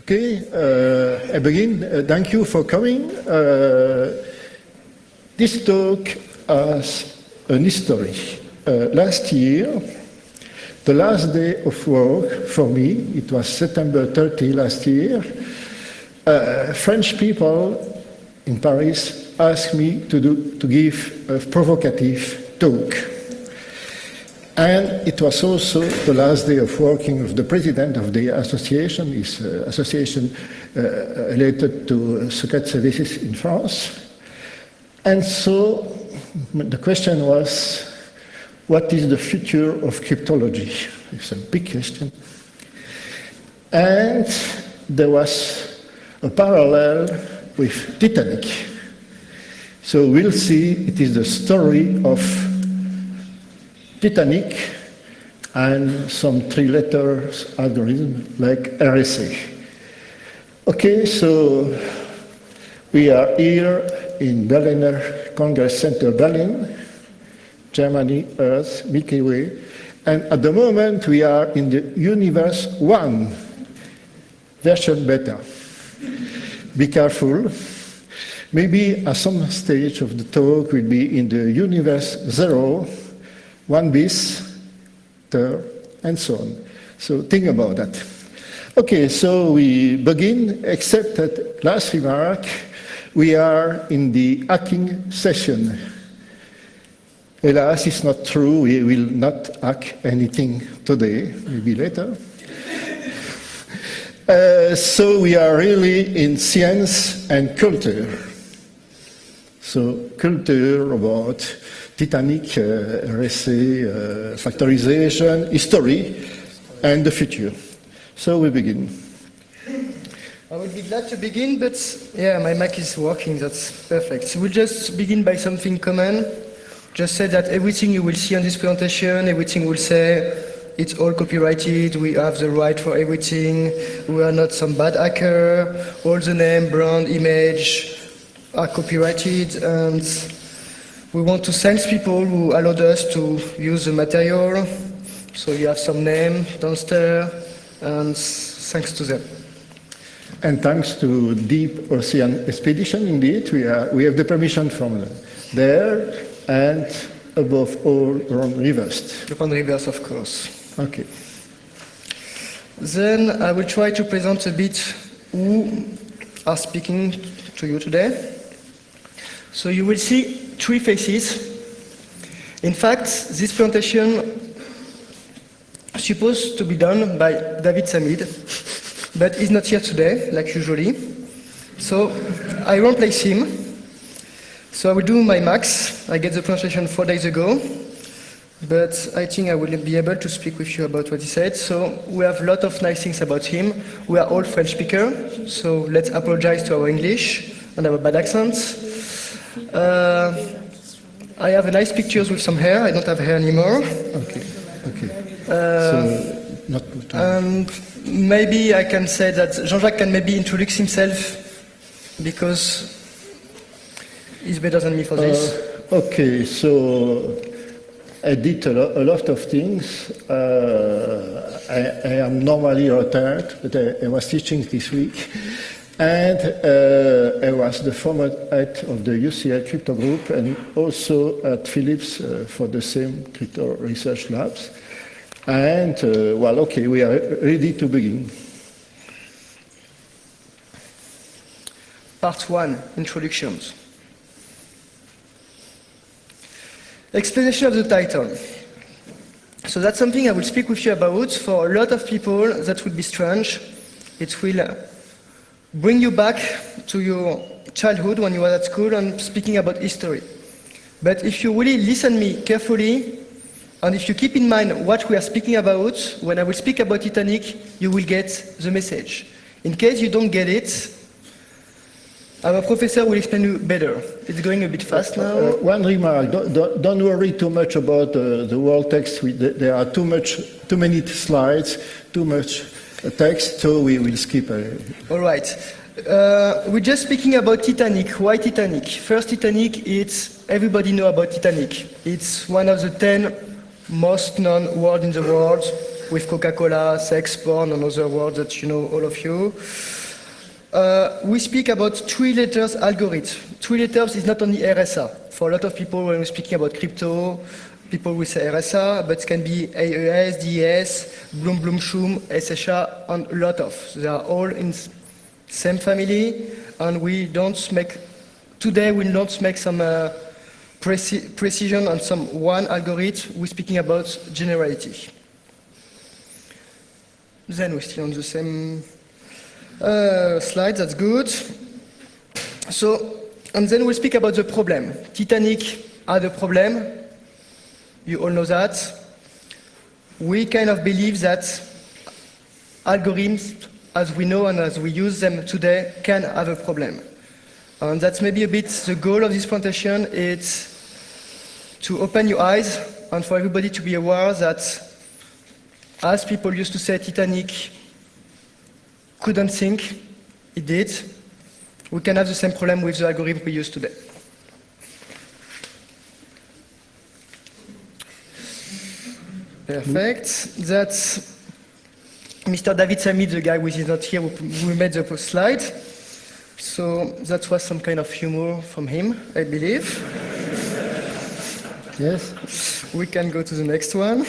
Okay, I begin. Thank you for coming. This talk has an history. Last year, the last day of work for me, it was September 30 last year, French people in Paris asked me to give a provocative talk. And it was also the last day of working of the president of the association, this association related to secret services in France. And so the question was, what is the future of cryptology? It's a big question. And there was a parallel with Titanic. So we'll see, it is the story of Titanic and some three-letter algorithm like RSA. Okay, so we are here in Berliner Congress Center, Berlin, Germany, Earth, Milky Way, and at the moment we are in the Universe 1 version beta. Be careful. Maybe at some stage of the talk we'll be in the Universe 0, 1 bis, third, and so on. So think about that. Okay, so we begin, except that last remark, we are in the hacking session. Alas, it's not true, we will not hack anything today, maybe later. So we are really in science and culture. So culture about Titanic, RSA, factorization, history, and the future. So we begin. I would be glad to begin, but yeah, my mic is working, that's perfect. So we'll just begin by something common. Just say that everything you will see on this presentation, everything we'll say, it's all copyrighted, we have the right for everything, we are not some bad hacker, all the name, brand, image are copyrighted, and we want to thank people who allowed us to use the material. So you have some name downstairs, and thanks to them. And thanks to Deep Ocean Expedition, indeed, we have the permission from them there, and above all, Rhone Rivers. Rhone Rivers, of course. Okay. Then I will try to present a bit who are speaking to you today. So you will see three faces. In fact, this presentation is supposed to be done by David Samid, but he's not here today, like usually. So I won't replace him. So I will do my max. I get the presentation 4 days ago, but I think I will be able to speak with you about what he said. So we have a lot of nice things about him. We are all French speakers, so let's apologize to our English and our bad accents. I have nice pictures with some hair. I don't have hair anymore. Okay, okay. So, not and maybe I can say that Jean-Jacques can maybe introduce himself because he's better than me for this. Okay, so I did a lot of things. I am normally retired, but I was teaching this week. And I was the former head of the UCL crypto group and also at Philips for the same crypto research labs. And, well, okay, we are ready to begin. Part 1, introductions. Explanation of the title. So that's something I will speak with you about. For a lot of people, that would be strange. It will bring you back to your childhood when you were at school and speaking about history. But if you really listen me carefully, and if you keep in mind what we are speaking about, when I will speak about Titanic, you will get the message. In case you don't get it, our professor will explain you better. It's going a bit fast now. One remark, don't worry too much about the world text. There are too many slides, too much text, so we will skip. All right. We're just speaking about Titanic. Why Titanic? First, Titanic, everybody know about Titanic. It's one of the 10 most known words in the world. with Coca-Cola, sex, porn, and other words that you know, all of you. We speak about 3 letters algorithm. 3 letters is not only RSA. For a lot of people, when we're speaking about crypto, people will say RSA, but it can be AES, DES, Bloom, Bloom, Shum, SHA, and a lot of. They are all in same family, and we don't make, today we don't make some precision on some one algorithm. We're speaking about generality. Then we're still on the same slide, that's good. So, and then we'll speak about the problem. Titanic had a problem. You all know that. We kind of believe that algorithms, as we know and as we use them today, can have a problem. And that's maybe a bit the goal of this presentation. It's to open your eyes and for everybody to be aware that, as people used to say, Titanic couldn't sink, it did. We can have the same problem with the algorithm we use today. Perfect. That's Mr. David Samit, the guy which is not here, who made the slide. So that was some kind of humor from him, I believe. Yes. We can go to the next one.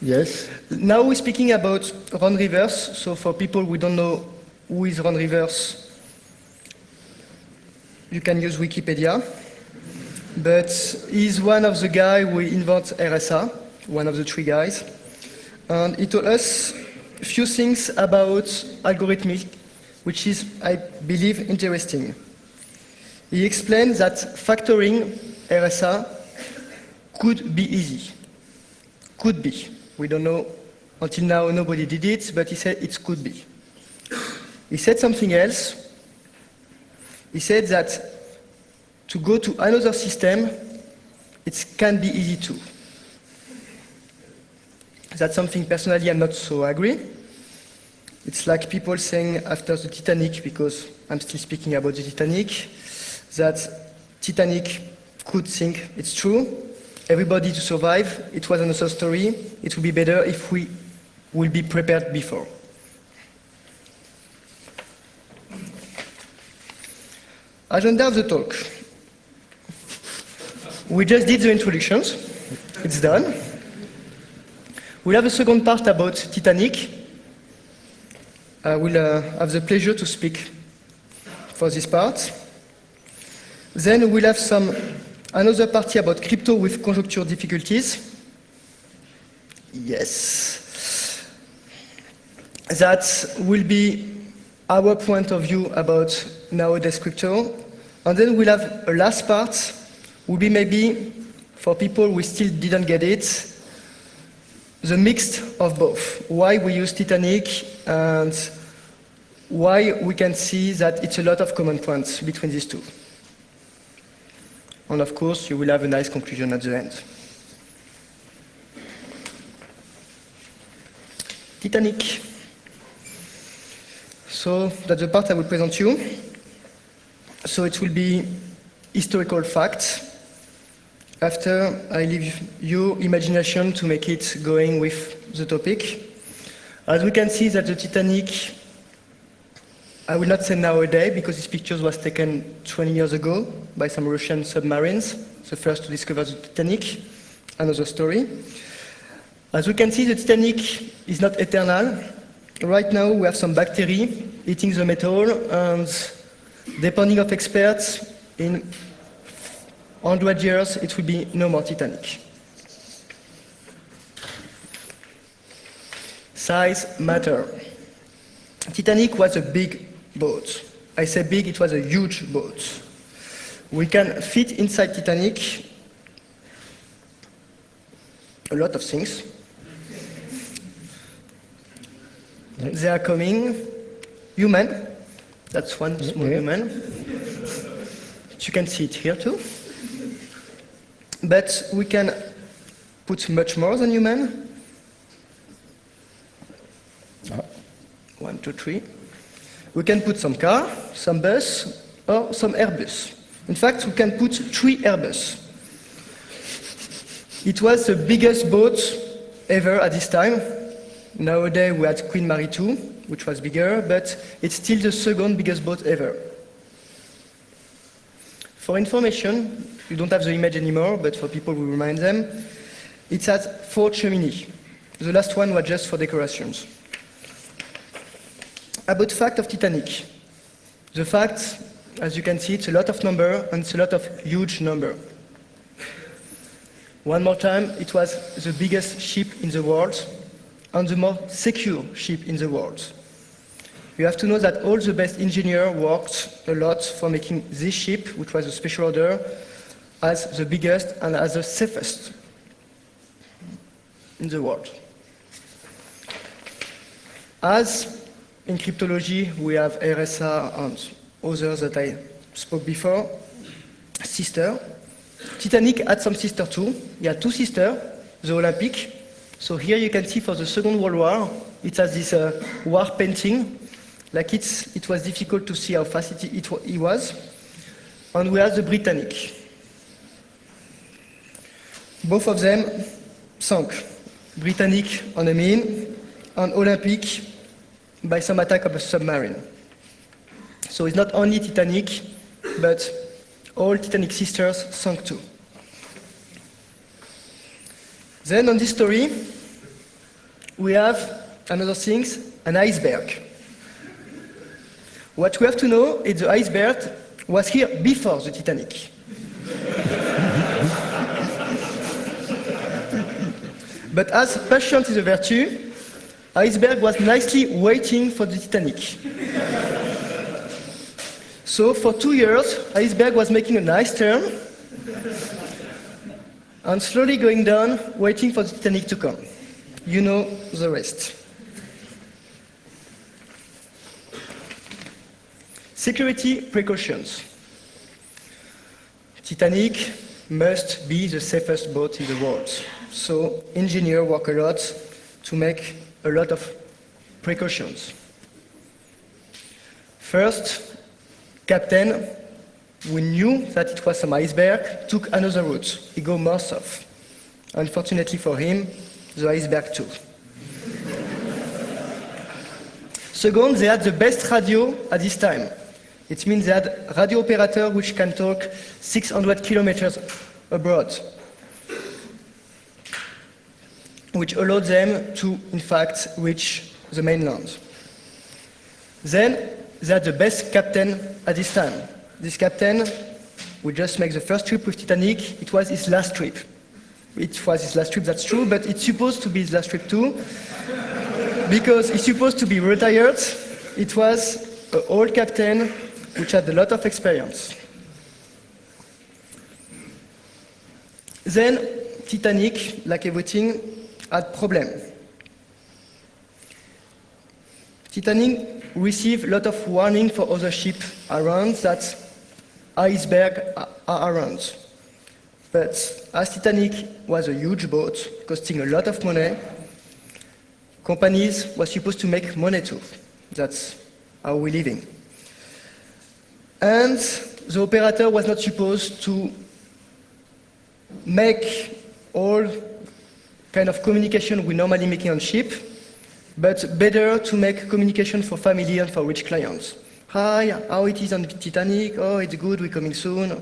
Yes. Now we're speaking about Ron Rivers. So for people who don't know who is Ron Rivers, you can use Wikipedia. But he's one of the guys who invent RSA, one of the 3 guys. And he told us a few things about algorithmic, which is, I believe, interesting. He explained that factoring RSA could be easy. Could be. We don't know. Until now, nobody did it, but he said it could be. He said something else. He said that to go to another system, it can be easy too. That's something personally I'm not so agree. It's like people saying after the Titanic, because I'm still speaking about the Titanic, that Titanic could sink. It's true. Everybody to survive. It was another story. It would be better if we will be prepared before. Agenda of the talk. We just did the introductions. It's done. We'll have a second part about Titanic. I will have the pleasure to speak for this part. Then we'll have another party about crypto with conjecture difficulties. Yes. That will be our point of view about nowadays crypto. And then we'll have a last part, will be maybe, for people who still didn't get it, the mix of both. Why we use Titanic and why we can see that it's a lot of common points between these two. And of course, you will have a nice conclusion at the end. Titanic. So that's the part I will present you. So it will be historical facts. After, I leave your imagination to make it going with the topic. As we can see that the Titanic, I will not say nowadays, because this picture was taken 20 years ago by some Russian submarines, the first to discover the Titanic, another story. As we can see, the Titanic is not eternal. Right now, we have some bacteria eating the metal, and depending on experts, in 100 years, it will be no more Titanic. Size matter. Titanic was a big boat. I say big, it was a huge boat. We can fit inside Titanic a lot of things. They are coming. Human. That's one small human. You can see it here too. But we can put much more than human. 1, 2, 3. We can put some car, some bus, or some Airbus. In fact, we can put 3 Airbus. It was the biggest boat ever at this time. Nowadays we had Queen Mary II, which was bigger, but it's still the second biggest boat ever. For information, you don't have the image anymore, but for people who remind them, it has 4 chimneys. The last one was just for decorations. About fact of Titanic. The fact, as you can see, it's a lot of number and it's a lot of huge number. One more time, it was the biggest ship in the world and the most secure ship in the world. You have to know that all the best engineers worked a lot for making this ship, which was a special order, as the biggest and as the safest in the world. As in cryptology, we have RSA and others that I spoke before, sister. Titanic had some sister too. He had 2 sisters, the Olympic. So here you can see for the Second World War, it has this war painting. Like it was difficult to see how fast it was. And we have the Britannic. Both of them sank. Britannic on a mine, and Olympic by some attack of a submarine. So it's not only Titanic, but all Titanic sisters sank too. Then on this story, we have another thing, an iceberg. What we have to know is the iceberg was here before the Titanic. But as patience is a virtue, iceberg was nicely waiting for the Titanic. So for 2 years, iceberg was making a nice turn and slowly going down, waiting for the Titanic to come. You know the rest. Security precautions. Titanic must be the safest boat in the world. So engineers work a lot to make a lot of precautions. First, captain, we knew that it was some iceberg, took another route. He go more south. Unfortunately for him, the iceberg too. Second, they had the best radio at this time. It means they had radio operator which can talk 600 kilometers abroad, which allowed them to, in fact, reach the mainland. Then, they had the best captain at this time. This captain would just make the first trip with Titanic. It was his last trip. It was his last trip, that's true, but it's supposed to be his last trip too, because he's supposed to be retired. It was an old captain which had a lot of experience. Then, Titanic, like everything, had problem. Titanic received a lot of warning for other ships around that iceberg are around. But as Titanic was a huge boat, costing a lot of money, companies were supposed to make money too. That's how we're living. And the operator was not supposed to make all kind of communication we normally make on ship, but better to make communication for family and for rich clients. Hi, how it is on Titanic? Oh, it's good, we're coming soon.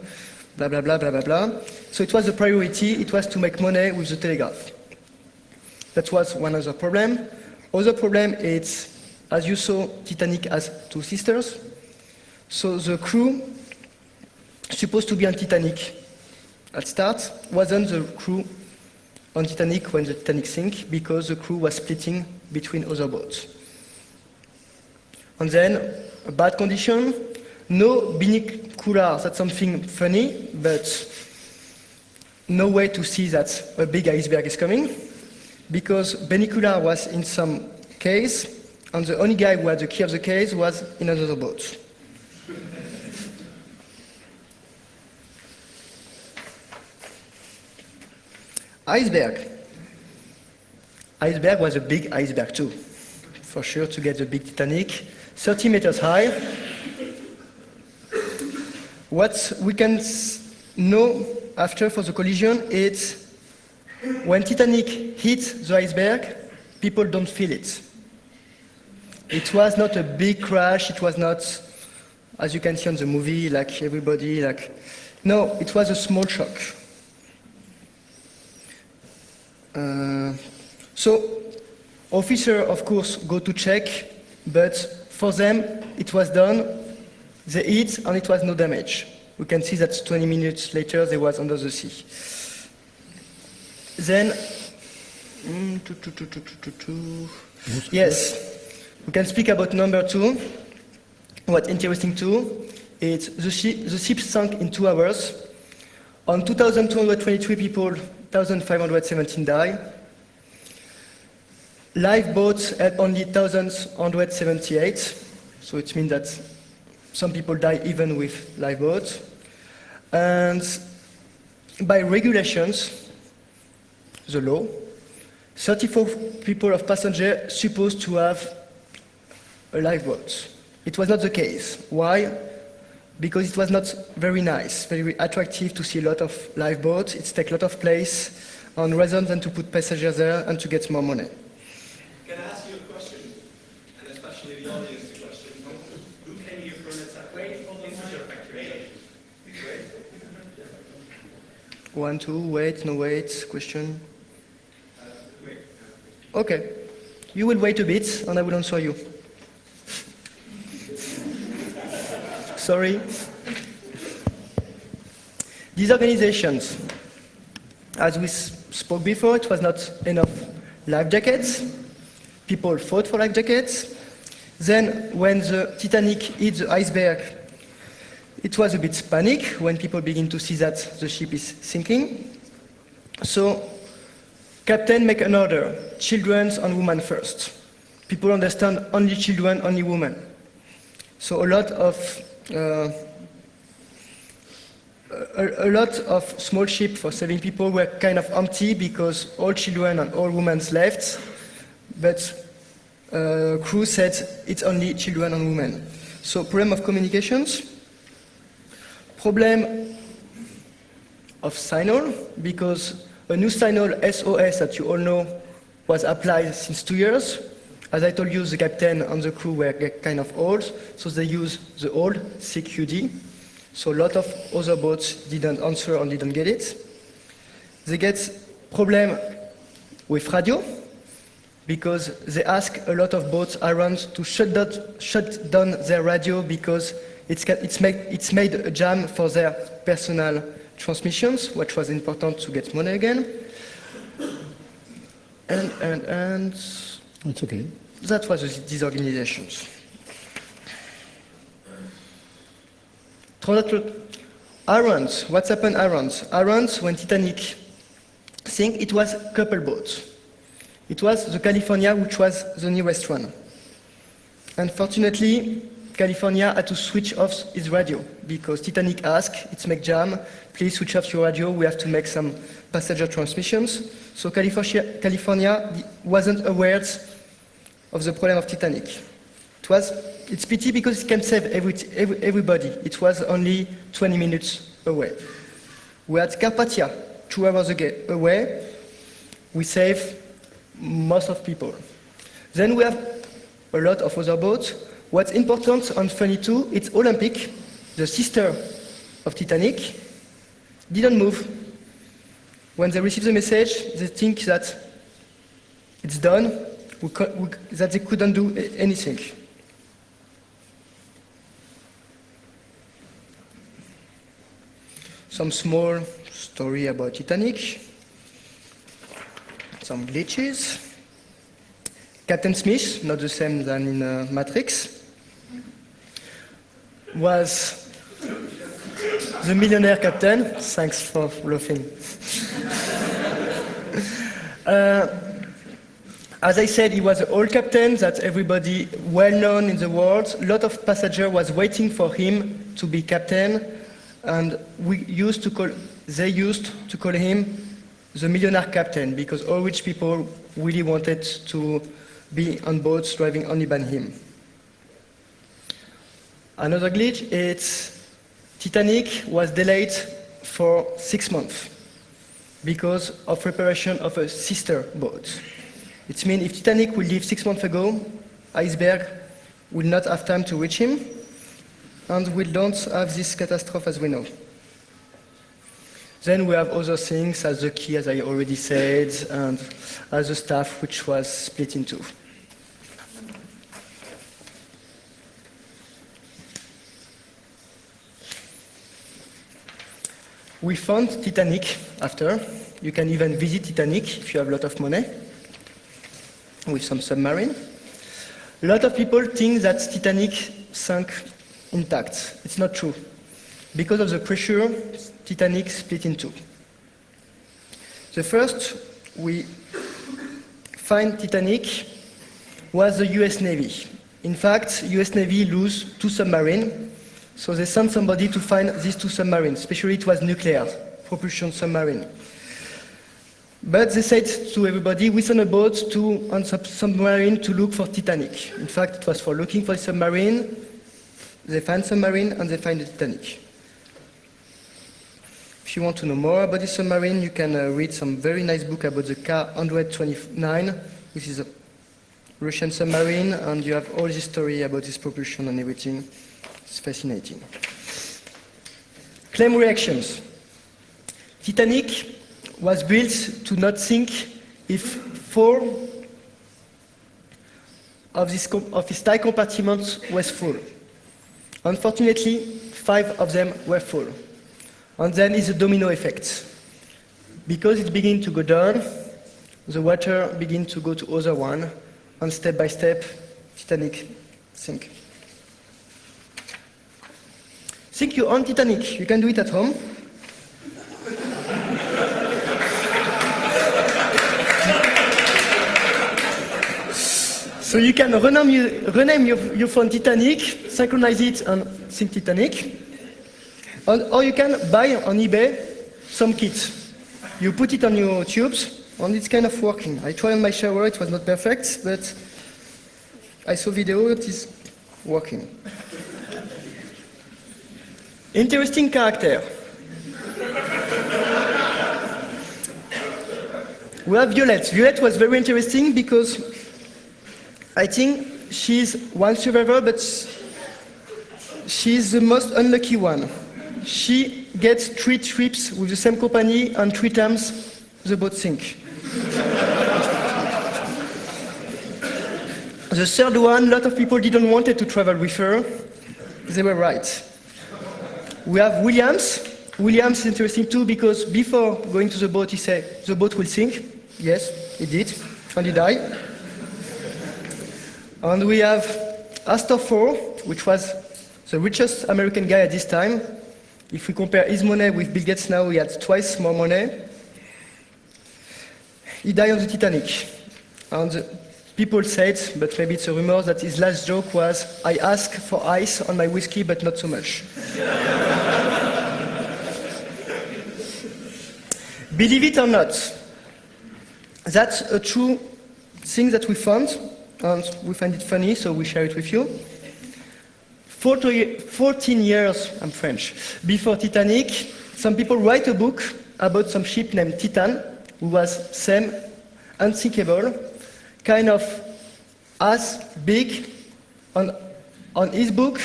Blah, blah, blah, blah, blah, blah. So it was a priority, it was to make money with the telegraph. That was one other problem. Other problem is, as you saw, Titanic has 2 sisters. So the crew supposed to be on Titanic at start wasn't the crew on Titanic when the Titanic sank, because the crew was splitting between other boats. And then, a bad condition, no binoculars, that's something funny, but no way to see that a big iceberg is coming, because binocular was in some case, and the only guy who had the key of the case was in another boat. Iceberg. Iceberg was a big iceberg too, for sure, to get the big Titanic, 30 meters high. What we can know after for the collision is when Titanic hit the iceberg, people don't feel it. It was not a big crash, it was not, as you can see on the movie, like everybody, like, no, it was a small shock. So, officers, of course, go to check, but for them, it was done, they hit, and it was no damage. We can see that 20 minutes later, they was under the sea. Then, yes, we can speak about number 2. What's interesting too is the ship sank in 2 hours. On 2,223 people, 1,517 died. Lifeboats had only 1,178, so it means that some people die even with lifeboats. And by regulations, the law, 34 people of passengers supposed to have a lifeboat. It was not the case. Why? Because it was not very nice, very attractive to see a lot of lifeboats. It takes a lot of place, and rather than to put passengers there and to get more money. Can I ask you a question? And especially the audience a question. Who can you for an attack? Wait, One, two, wait, no wait, question. wait. Okay. You will wait a bit, and I will answer you. Sorry. These organizations, as we spoke before, it was not enough life jackets. People fought for life jackets. Then, when the Titanic hit the iceberg, it was a bit panic when people begin to see that the ship is sinking. So, captain make an order: children and women first. People understand only children, only women. So a lot of small ships for saving people were kind of empty because all children and all women left, but crew said it's only children and women. So problem of communications, problem of signal, because a new signal SOS that you all know was applied since 2 years. As I told you, the captain and the crew were kind of old, so they used the old CQD. So a lot of other boats didn't answer and didn't get it. They get problem with radio, because they ask a lot of boats around to shut down their radio because it's made a jam for their personal transmissions, which was important to get money again. And It's okay. that was these organizations. Irons, what's happened Irons? Irons, when Titanic sank, it was a couple boats. It was the California, which was the nearest one. Unfortunately, California had to switch off its radio because Titanic asked, it's make jam, please switch off your radio, we have to make some passenger transmissions. So California wasn't aware of the problem of Titanic. It's pity because it can save everybody. It was only 20 minutes away. We had Carpathia 2 hours away. We save most of people. Then we have a lot of other boats. What's important and funny too, it's Olympic, the sister of Titanic, didn't move. When they receive the message, they think that it's done, that they couldn't do anything. Some small story about Titanic, some glitches. Captain Smith, not the same than in Matrix, was the millionaire captain. Thanks for laughing. As I said, he was an old captain that everybody well known in the world. A lot of passengers was waiting for him to be captain, and they used to call him the millionaire captain because all rich people really wanted to be on boats driving only by him. Another glitch is Titanic was delayed for 6 months because of preparation of a sister boat. It means if Titanic will leave 6 months ago, iceberg will not have time to reach him, and we don't have this catastrophe as we know. Then we have other things, as the key, as I already said, and as the staff, which was split in two. We found Titanic after. You can even visit Titanic if you have a lot of money, with some submarine. A lot of people think that Titanic sank intact. It's not true. Because of the pressure, Titanic split in two. The first we find Titanic was the US Navy. In fact, US Navy lose 2 submarines, so they sent somebody to find these 2 submarines, especially it was nuclear propulsion submarine. But they said to everybody, we send a boat on submarine to look for Titanic. In fact, it was for looking for the submarine. They find submarine and they find the Titanic. If you want to know more about the submarine, you can read some very nice book about the K-129, which is a Russian submarine, and you have all this story about this propulsion and everything. It's fascinating. Claim reactions. Titanic was built to not sink if 4 of its tie compartments was full. Unfortunately, 5 of them were full. And then is a domino effect. Because it begins to go down, the water begins to go to other one, and step by step, Titanic sink. Think you own Titanic. You can do it at home. So you can rename your phone Titanic, synchronize it, and sink Titanic. Or you can buy on eBay some kit. You put it on your tubes, and it's kind of working. I tried on my shower, it was not perfect, but I saw video, it is working. Interesting character. We have Violette. Violette was very interesting because I think she's one survivor, but she's the most unlucky one. She gets 3 trips with the same company and 3 times the boat sink. The third one, a lot of people didn't want to travel with her. They were right. We have Williams. Williams is interesting too because before going to the boat, he said, the boat will sink. Yes, it did, and he died. And we have Astor IV, which was the richest American guy at this time. If we compare his money with Bill Gates now, he had twice more money. He died on the Titanic. And people said, but maybe it's a rumor, that his last joke was, I ask for ice on my whiskey, but not so much. Believe it or not, that's a true thing that we found, and we find it funny, so we share it with you. 14 years, I'm French, before Titanic, some people write a book about some ship named Titan, who was same, unsinkable, kind of as big. On his book,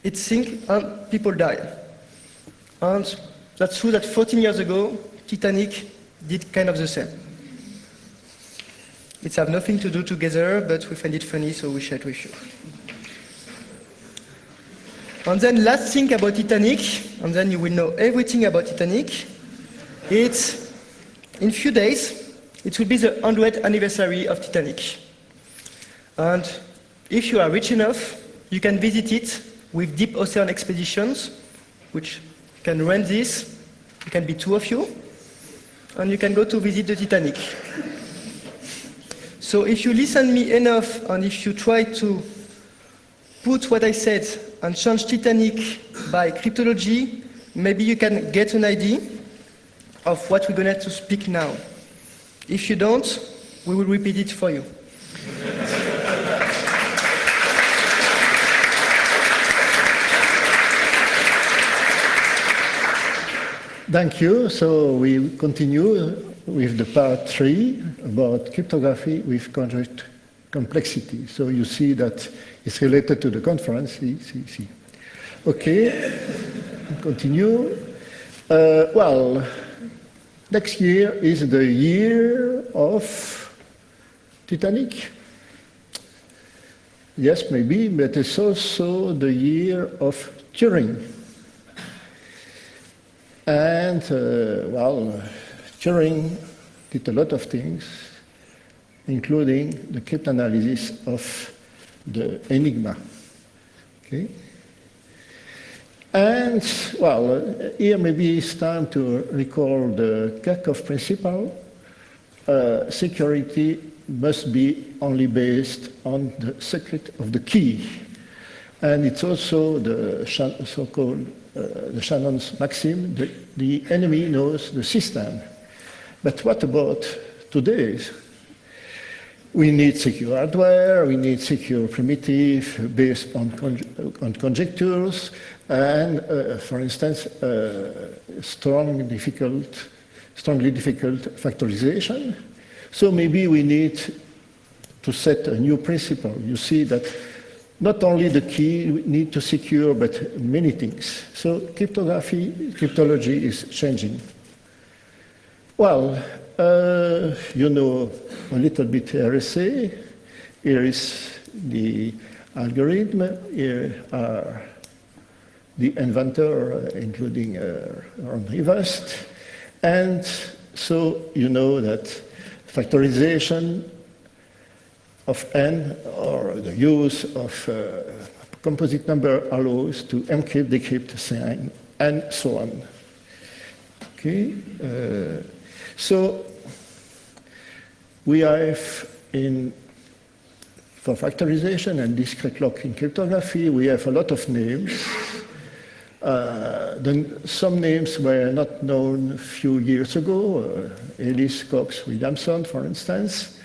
it sank and people died. And that's true that 14 years ago, Titanic did kind of the same. It have nothing to do together, but we find it funny, so we share it with you. And then last thing about Titanic, and then you will know everything about Titanic. It's, in few days, it will be the 100th anniversary of Titanic. And if you are rich enough, you can visit it with deep ocean expeditions, which can rent this. You can be 2 of you, and you can go to visit the Titanic. So if you listen me enough, and if you try to put what I said and change Titanic by cryptology, maybe you can get an idea of what we're going to speak now. If you don't, we will repeat it for you. Thank you. So we continue with the part 3 about cryptography with conjugate complexity. So you see that it's related to the conference. See. Okay, continue. Well, next year is the year of Titanic. Yes, maybe, but it's also the year of Turing. And, well, Turing did a lot of things, including the cryptanalysis of the Enigma. Okay? And, well, here maybe it's time to recall the Kerckhoff principle. Security must be only based on the secret of the key. And it's also the so-called the Shannon's maxim, the enemy knows the system. But what about today? We need secure hardware, we need secure primitive based on conjectures, and for instance, strongly difficult factorization. So maybe we need to set a new principle. You see that not only the key we need to secure, but many things. So cryptology is changing. Well, you know a little bit RSA. Here is the algorithm. Here are the inventor, including Ron Rivest. And so you know that factorization of n, or the use of composite number allows to encrypt, decrypt, sign, and so on. Okay, so we have for factorization and discrete locking cryptography, we have a lot of names. Then some names were not known a few years ago, Ellis, Cox, Williamson, for instance.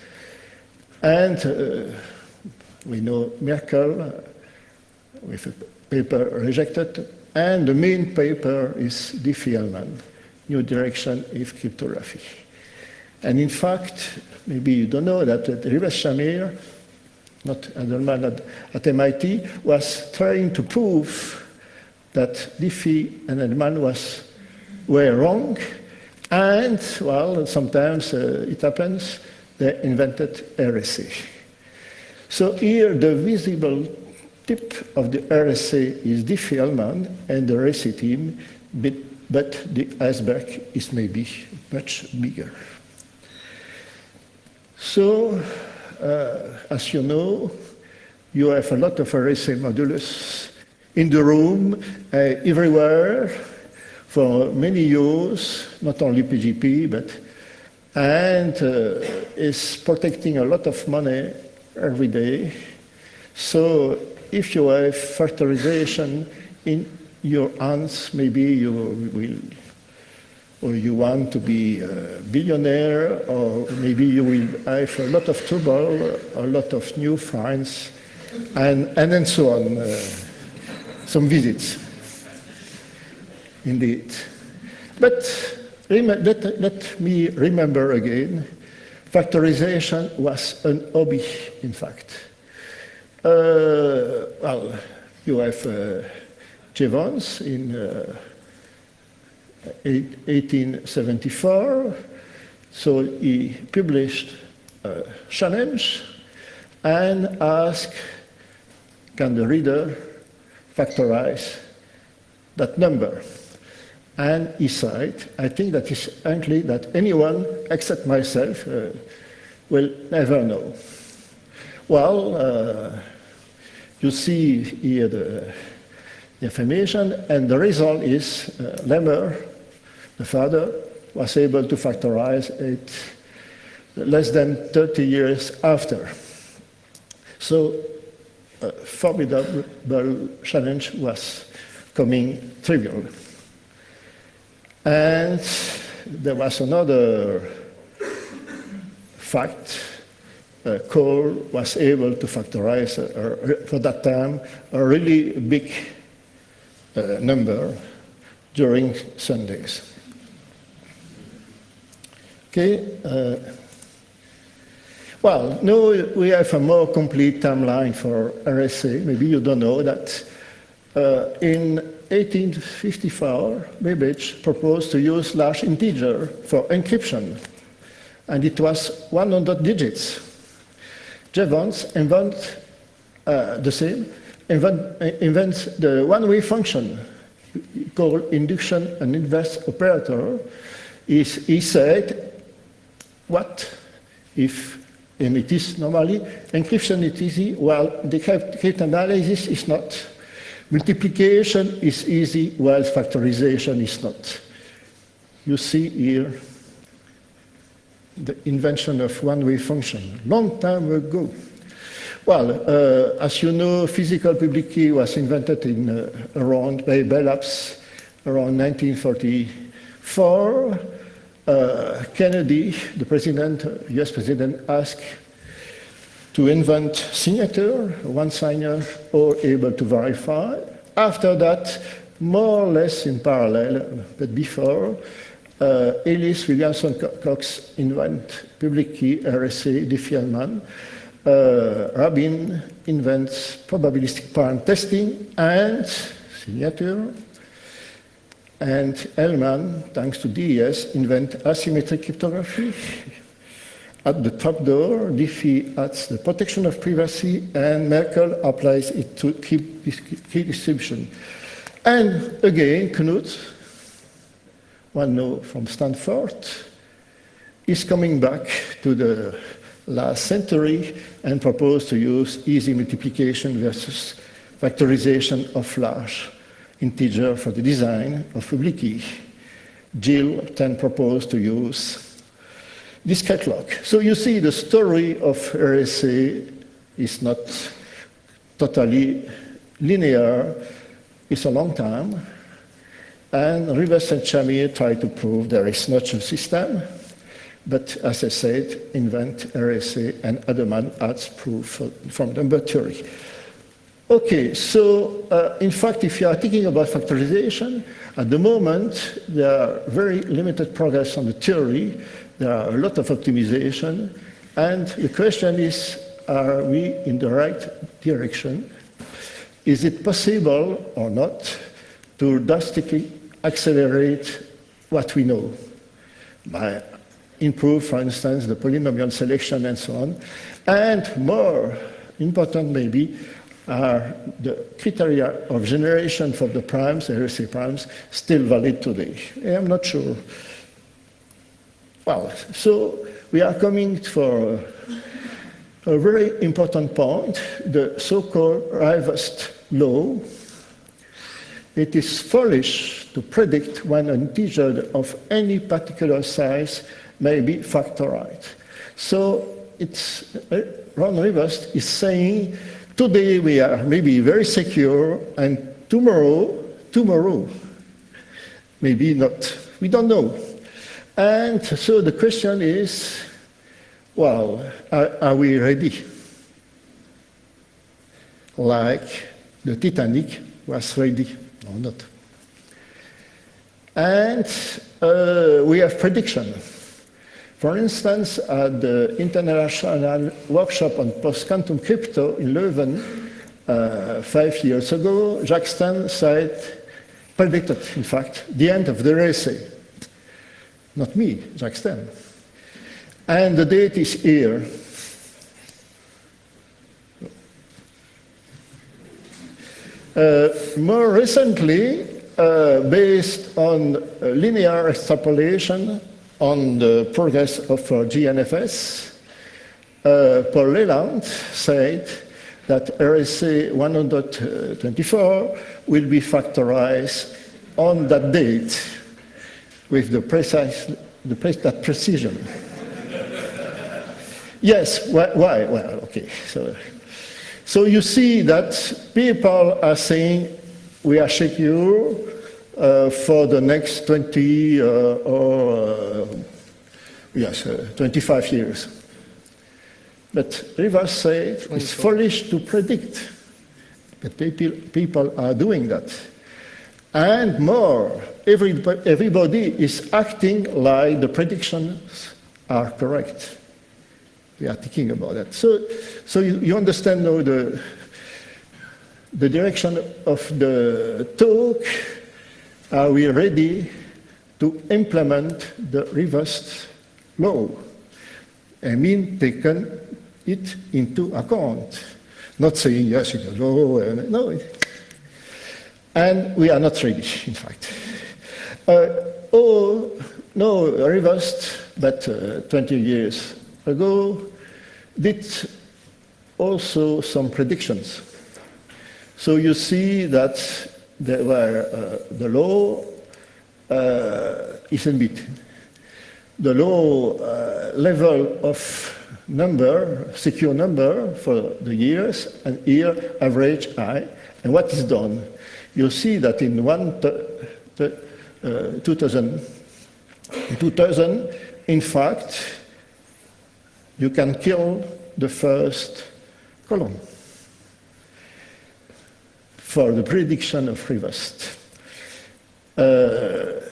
And we know Merkel with a paper rejected, and the main paper is Diffie-Hellman, New Direction in Cryptography. And in fact, maybe you don't know that Rivest Shamir, not Edelman at MIT, was trying to prove that Diffie and Edelman were wrong, and, well, sometimes it happens, they invented RSA. So here the visible tip of the RSA is Diffie-Hellman and the RSA team, but the iceberg is maybe much bigger. So, as you know, you have a lot of RSA modulus in the room, everywhere, for many years, not only PGP, and is protecting a lot of money every day. So if you have factorization in your hands, maybe you will, or you want to be a billionaire, or maybe you will have a lot of trouble, a lot of new finds, and then so on. Some visits, indeed. But let me remember again, factorization was an hobby, in fact. Well, you have Jevons in 1874, so he published a challenge and asked, can the reader factorize that number? And he said, I think that is unlikely that anyone except myself will never know. Well, you see here the information, and the result is Lemmer, the father, was able to factorize it less than 30 years after. So a formidable challenge was coming trivial. And there was another fact. Cole was able to factorize, for that time, a really big number during Sundays. Okay. Well, now we have a more complete timeline for RSA. Maybe you don't know that in 1854, Babbage proposed to use large integer for encryption, and it was 100 digits. Jevons invents the one-way function called induction and inverse operator. He said, what if, and it is normally, encryption is easy, while the cryptanalysis is not. Multiplication is easy, while factorization is not. You see here the invention of one-way function, long time ago. Well, as you know, physical public key was invented around by Bell Labs around 1944. Kennedy, the president, US president, asked to invent signature, one signer, or able to verify. After that, more or less in parallel, but before, Ellis Williamson Cox invent public key, RSA, Diffie-Hellman. Rabin invents probabilistic parent testing and signature. And Hellman, thanks to DES, invent asymmetric cryptography. At the top door, Diffie adds the protection of privacy, and Merkel applies it to key distribution. And again, Knut, one know from Stanford, is coming back to the last century and proposed to use easy multiplication versus factorization of large integer for the design of public key. Gill then proposed to use discrete lock. So you see the story of RSA is not totally linear. It's a long time. And Rivers and Shamir try to prove there is not a system. But as I said, invent RSA, and Adleman adds proof from number theory. Okay, so in fact, if you are thinking about factorization, at the moment, there are very limited progress on the theory. There are a lot of optimization. And the question is, are we in the right direction? Is it possible or not to drastically accelerate what we know by improve, for instance, the polynomial selection and so on? And more important maybe are the criteria of generation for the primes, the RSA primes, still valid today? I'm not sure. Well, so we are coming for a very important point, the so-called Rivest law. It is foolish to predict when an integer of any particular size may be factorized. So it's Ron Rivest is saying, today we are maybe very secure, and tomorrow, maybe not. We don't know. And so the question is, well, are we ready? Like the Titanic was ready or not? And we have prediction. For instance, at the International Workshop on Post-Quantum Crypto in Leuven 5 years ago, Jacques Stan predicted, in fact, the end of the RSA. Not me, Jacques Stan. And the date is here. More recently, based on linear extrapolation on the progress of GNFS, Paul Leland said that RSA 124 will be factorized on that date with that precision. Yes, why? Well, okay. So you see that people are saying we are secure for the next 20 25 years. But Rivers said it's foolish to predict. But people are doing that. And more, everybody is acting like the predictions are correct. We are thinking about that. So you understand now the direction of the talk. Are we ready to implement the reversed law? I mean, taken it into account. Not saying yes, it's a law, no. And we are not ready, in fact. No, reversed, but 20 years ago, did also some predictions. So you see that there were, the law is in bit. The low level of number, secure number for the years, and here average high. And what is done? You see that in 2000, in fact, you can kill the first column for the prediction of reversed. 5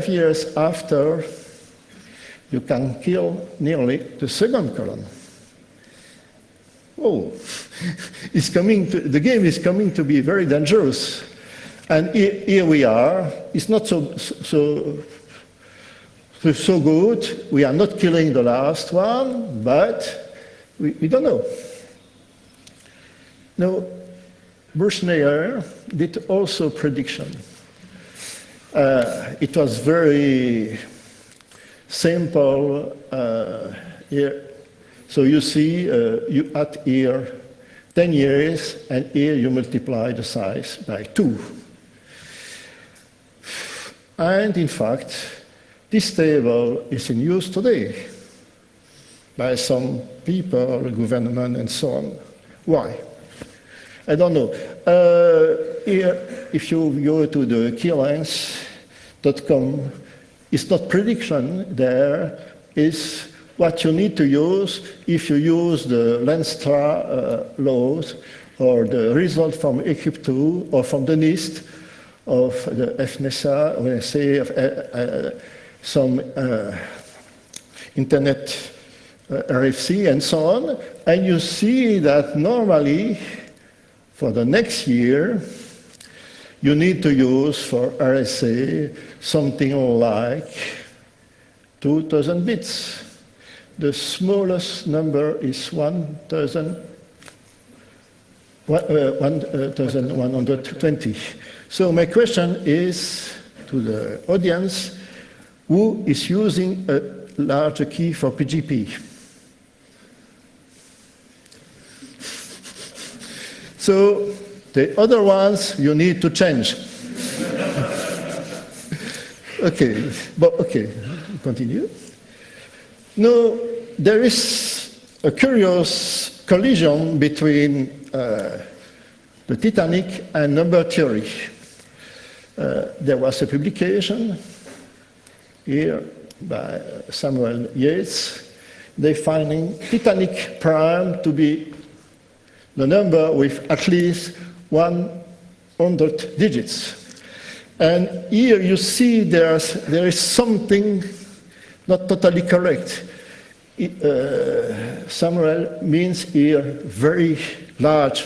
years after, you can kill nearly the second column. Oh, the game is coming to be very dangerous. And here we are. It's not so good. We are not killing the last one, but we don't know. Now, Bruchneyer did also prediction. It was very simple here. So you see, you add here 10 years, and here you multiply the size by 2. And in fact, this table is in use today by some people, government, and so on. Why? I don't know. Here, if you go to the keylength.com, it's not prediction there, it's what you need to use if you use the Lenstra laws or the result from Equip2 or from the NIST of the FNSA, or I say some internet RFC and so on, and you see that normally for the next year, you need to use for RSA something like 2,000 bits. The smallest number is 1,120. So my question is to the audience, who is using a larger key for PGP? So the other ones you need to change. Okay, but okay, continue. Now, there is a curious collision between the Titanic and number theory. There was a publication here by Samuel Yates, defining Titanic prime to be the number with at least 100 digits. And here you see there is something not totally correct. Samuel means here very large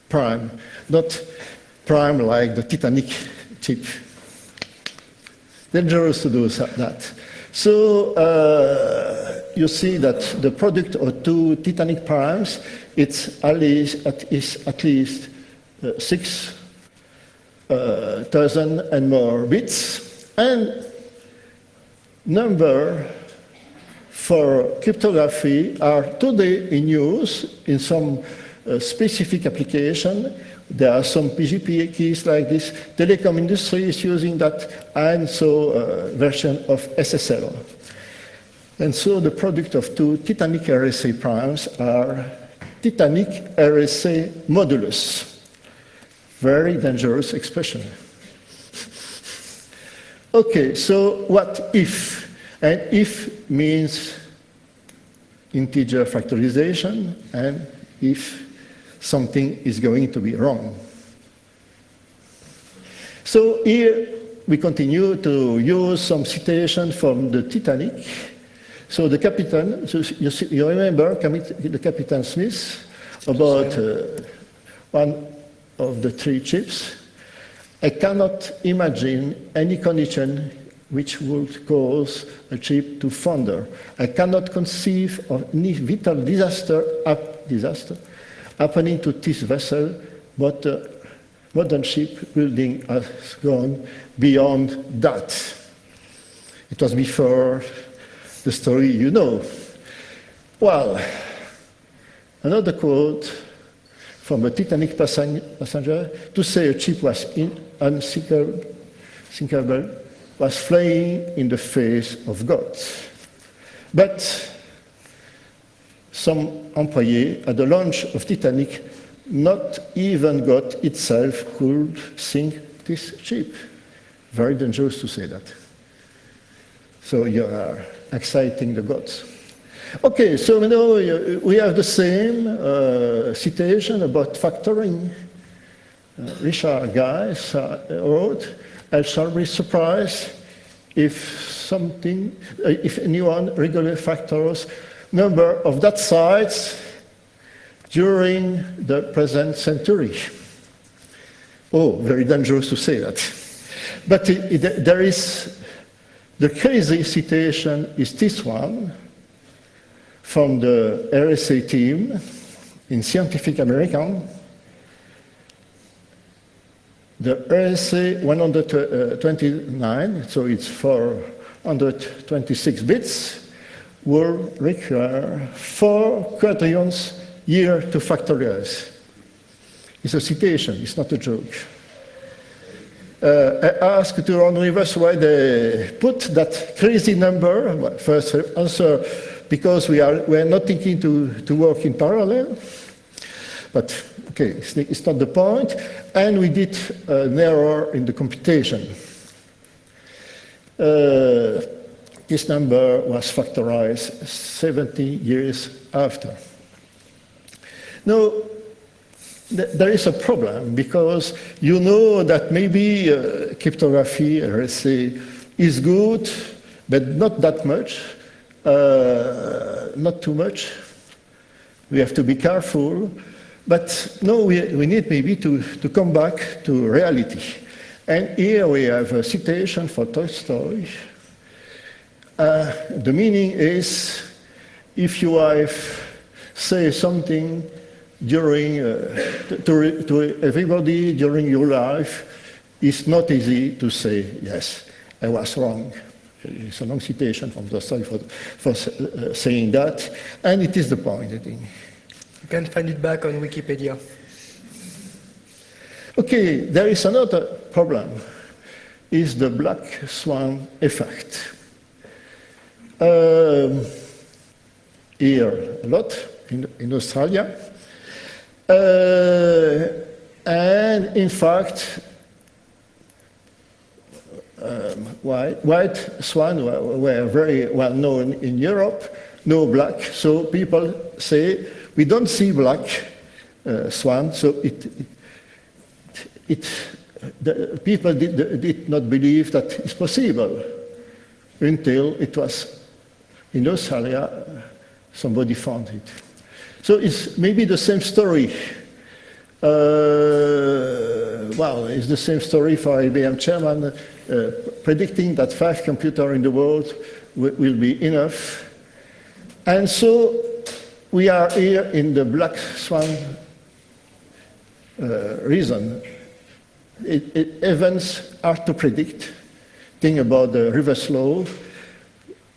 prime, not prime like the Titanic ship. Dangerous to do that. So you see that the product of two Titanic primes, it's at least 6,000 and more bits. And number for cryptography are today in use in some specific application. There are some PGP keys like this. Telecom industry is using that, and so version of SSL. And so the product of two Titanic RSA primes are Titanic RSA modulus. Very dangerous expression. Okay, so what if? And if means integer factorization, and if something is going to be wrong. So here we continue to use some citation from the Titanic. So the captain, so you remember the Captain Smith about one of the 3 ships? I cannot imagine any condition which would cause a ship to founder. I cannot conceive of any vital disaster happening to this vessel, but modern shipbuilding has gone beyond that. It was before the story you know. Well, another quote from a Titanic passenger: to say a ship was unsinkable was flying in the face of God. But some employee at the launch of Titanic, not even God itself could sink this ship. Very dangerous to say that. So you are exciting the gods. Okay, so now we have the same citation about factoring. Richard Guys wrote, "I shall be surprised if anyone regularly factors number of that size during the present century." Oh, very dangerous to say that. But there is, the crazy citation is this one from the RSA team in Scientific American. The RSA 129, so it's 426 bits, will require 4 quadrillions year to factorize. It's a citation, it's not a joke. I asked to Ron Rivers why they put that crazy number. Well, first answer, because we are not thinking to work in parallel. But okay, it's not the point. And we did an error in the computation. This number was factorized 70 years after. Now, there is a problem, because you know that maybe cryptography, RSA, is good, but not that much, not too much. We have to be careful. But no, we need maybe to come back to reality. And here we have a citation for Tolstoy. The meaning is, if you say something during to everybody during your life, it's not easy to say, yes, I was wrong. It's a long citation from Tolstoy for saying that, and it is the point, I think. You can find it back on Wikipedia. Okay, there is another problem, is the black swan effect. Here a lot, in Australia. And in fact, white swan were very well known in Europe, no black, so people say, we don't see black swan, so the people did not believe that it's possible until it was in Australia, somebody found it. So it's maybe the same story. Well, it's the same story for IBM chairman, predicting that 5 computers in the world will be enough. And so we are here in the black swan reason. Events are to predict. Think about the reverse law,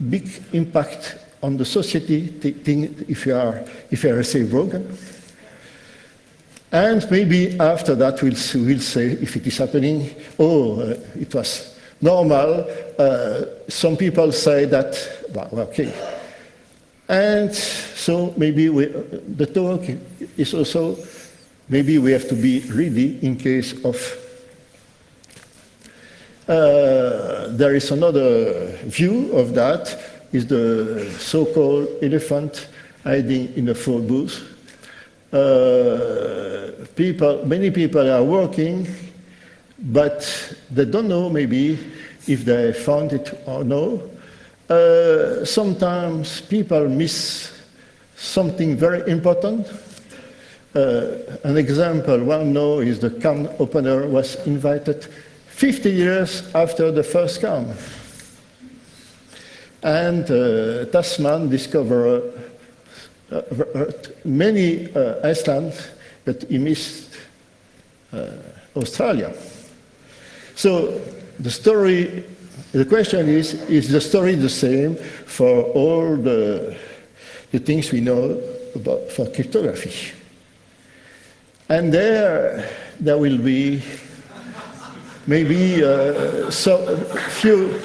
big impact on the society, think if you are say broken. And maybe after that we'll say, if it is happening, it was normal. Some people say that, well, okay. And so maybe the talk is also, maybe we have to be ready in case of, there is another view of that, is the so-called elephant hiding in a phone booth. Many people are working but they don't know maybe if they found it or no. Sometimes people miss something very important. An example one knows is the can opener was invented 50 years after the first can. And Tasman discovered many Iceland, but he missed Australia. So the question is the story the same for all the things we know about for cryptography? And there will be maybe so few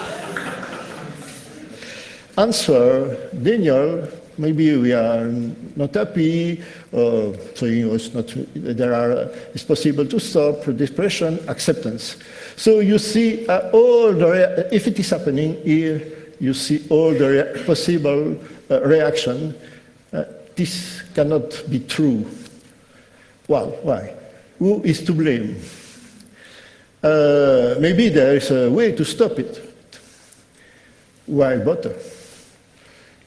answer. Daniel, maybe we are not happy, or saying it's possible to stop, depression, acceptance. So you see if it is happening here, you see all the possible reaction. This cannot be true. Well, why? Who is to blame? Maybe there is a way to stop it. Why bother?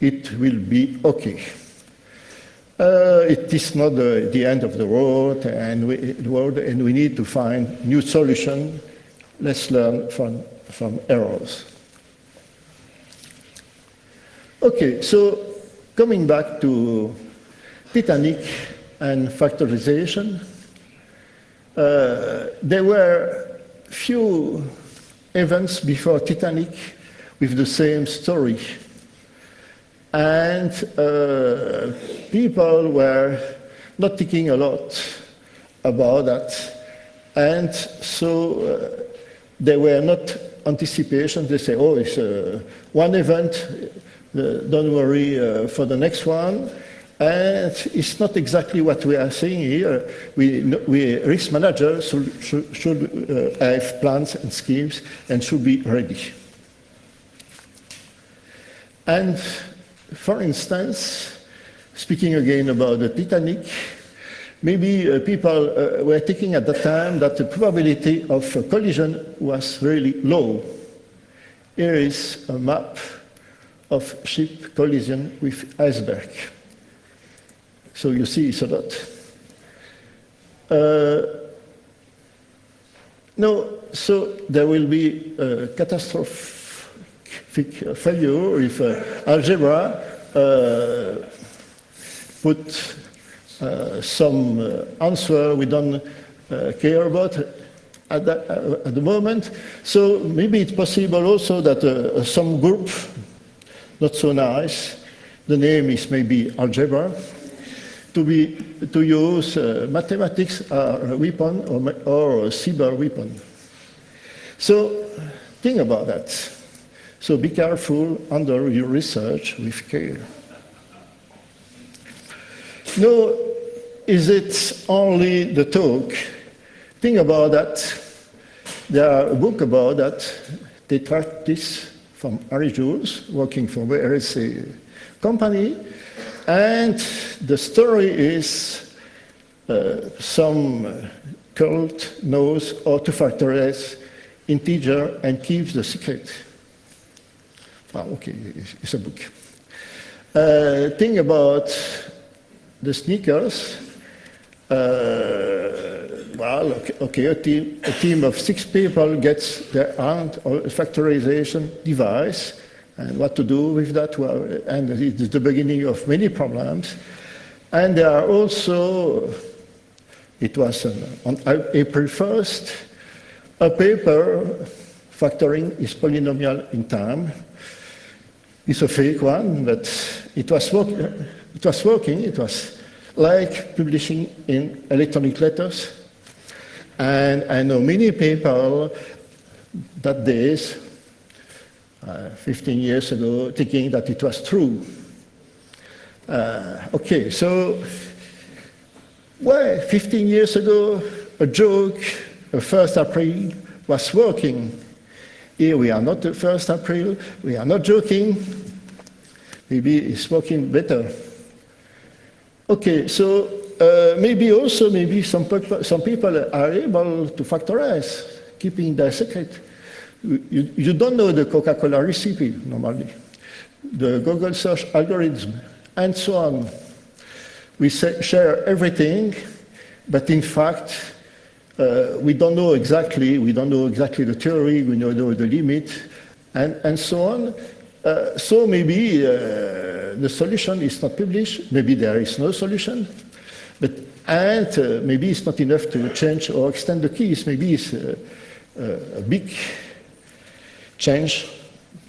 It will be okay. It is not the end of the world, and we need to find new solution. Let's learn from errors. Okay, so coming back to Titanic and factorization, there were few events before Titanic with the same story. And people were not thinking a lot about that. And so there were not anticipations. They say, oh, it's one event, don't worry for the next one. And it's not exactly what we are saying here. We risk managers should have plans and schemes and should be ready. And for instance, speaking again about the Titanic, maybe people were thinking at the time that the probability of a collision was really low. Here is a map of ship collision with iceberg. So you see it's a lot. No, so there will be a catastrophic failure if algebra put some answer we don't care about at the moment. So maybe it's possible also that some group, not so nice, the name is maybe algebra, to use mathematics as a weapon or a cyber weapon. So think about that. So be careful under your research with care. No, is it only the talk? Think about that. There are a book about that. They tracked this from Harry Jules, working for the RSA company. And the story is some cult knows how to factorize integer and keeps the secret. Well, okay, it's a book. Think about the sneakers. Well, okay, a team of 6 people gets their hand on a factorization device. And what to do with that? Well, and it's the beginning of many problems. And there are also, it was on April 1st, a paper factoring is polynomial in time. It's a fake one, but it was working. It was like publishing in electronic letters. And I know many people that days, 15 years ago, thinking that it was true. Okay, so why 15 years ago a joke, a 1st April, was working? Here we are not the 1st April, we are not joking. Maybe it's working better. Okay, so maybe some people are able to factorize keeping the secret. You don't know the Coca-Cola recipe normally, the Google search algorithm, and so on. We share everything, but in fact, we don't know exactly the theory, we don't know the limit, and so on. So maybe the solution is not published, maybe there is no solution, and maybe it's not enough to change or extend the keys, maybe it's a big change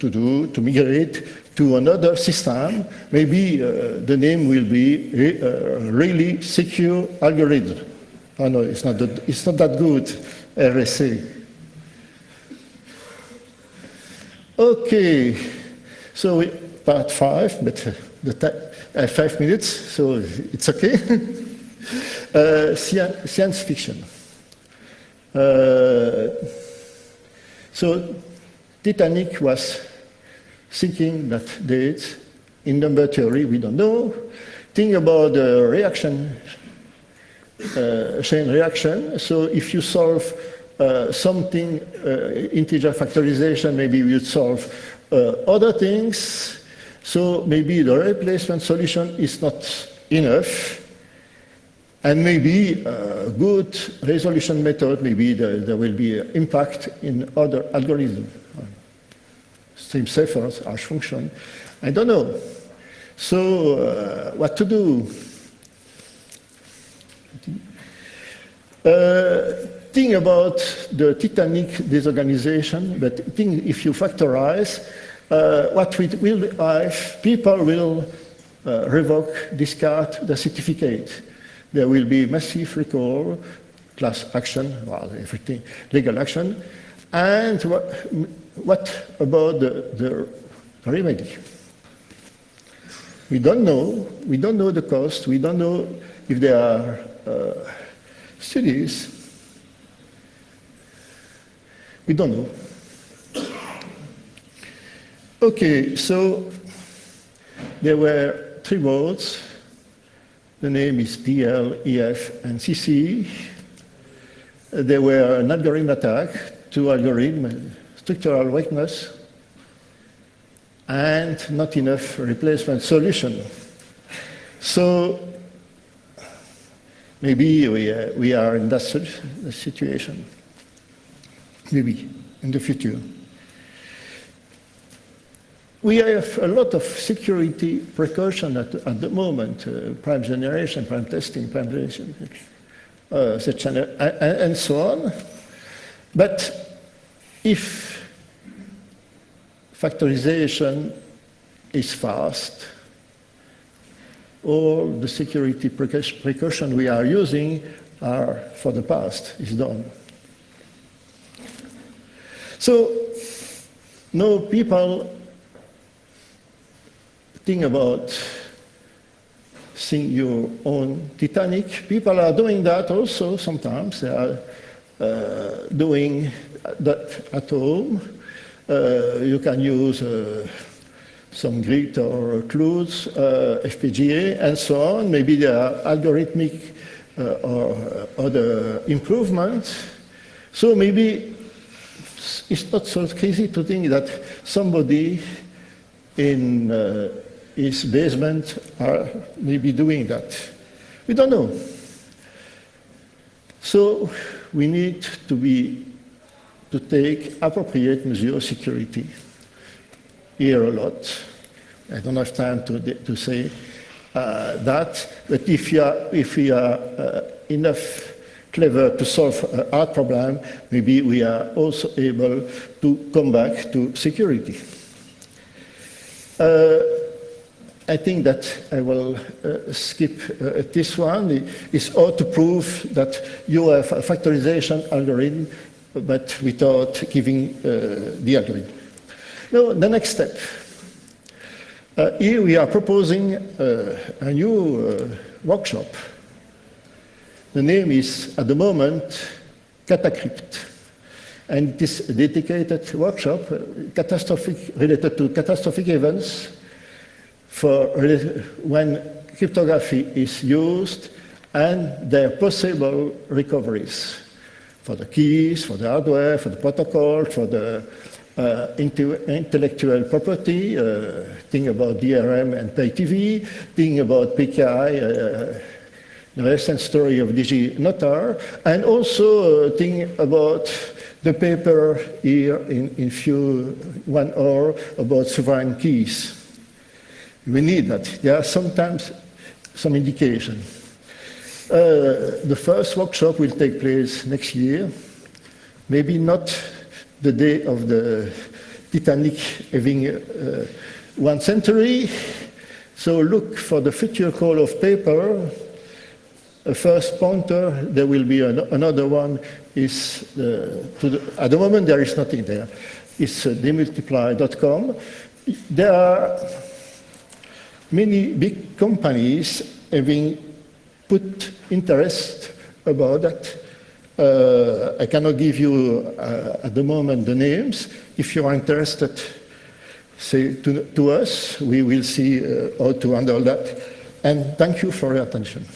to do, to migrate to another system. Maybe the name will be really secure algorithm. Oh no, it's not that good, RSA. Okay, so part 5, but 5 minutes, so it's okay. Science fiction. So Titanic was thinking that dates in number theory we don't know. Think about the reaction, chain reaction. So if you solve something, integer factorization, maybe we would solve other things. So maybe the replacement solution is not enough. And maybe a good resolution method, maybe there will be an impact in other algorithms. Same ciphers, hash function. I don't know. So what to do? Think about the Titanic disorganization, but think if you factorize, what will have, people will revoke, discard the certificate. There will be massive recall, class action, well, everything, legal action. And what about the remedy? We don't know the cost, we don't know if there are studies. We don't know. Okay, so there were 3 modes. The name is PL, EF, and CC. There were an algorithm attack, 2 algorithms, structural weakness, and not enough replacement solution. So maybe we are in that situation. Maybe in the future. We have a lot of security precaution at the moment, prime generation, prime testing, prime generation, and so on. But if factorization is fast, all the security precaution we are using are for the past, is done. So now people think about seeing your own Titanic. People are doing that also sometimes. They are doing that at home. You can use some grit or clues, FPGA, and so on. Maybe there are algorithmic or other improvements. So maybe it's not so crazy to think that somebody in his basement are maybe doing that. We don't know. So we need to take appropriate measures of security. Here a lot. I don't have time to say that, but if we are enough clever to solve a hard problem, maybe we are also able to come back to security. I think that I will skip this one. It's how to prove that you have a factorization algorithm, but without giving the algorithm. Now, the next step. Here we are proposing a new workshop. The name is, at the moment, Catacrypt. And this dedicated workshop, related to catastrophic events, for when cryptography is used and their possible recoveries. for the keys, for the hardware, for the protocol, for the intellectual property, think about DRM and pay TV, think about PKI, the recent story of DigiNotar, and also think about the paper here in 1 hour about sovereign keys. We need that. There are sometimes some indication. The first workshop will take place next year, maybe not the day of the Titanic having 1 century. So look for the future call of paper. A first pointer, there will be another one, is at the moment there is nothing there. It's demultiply.com. There are many big companies having put interest about that. I cannot give you at the moment the names. If you are interested, say to us, we will see how to handle that. And thank you for your attention.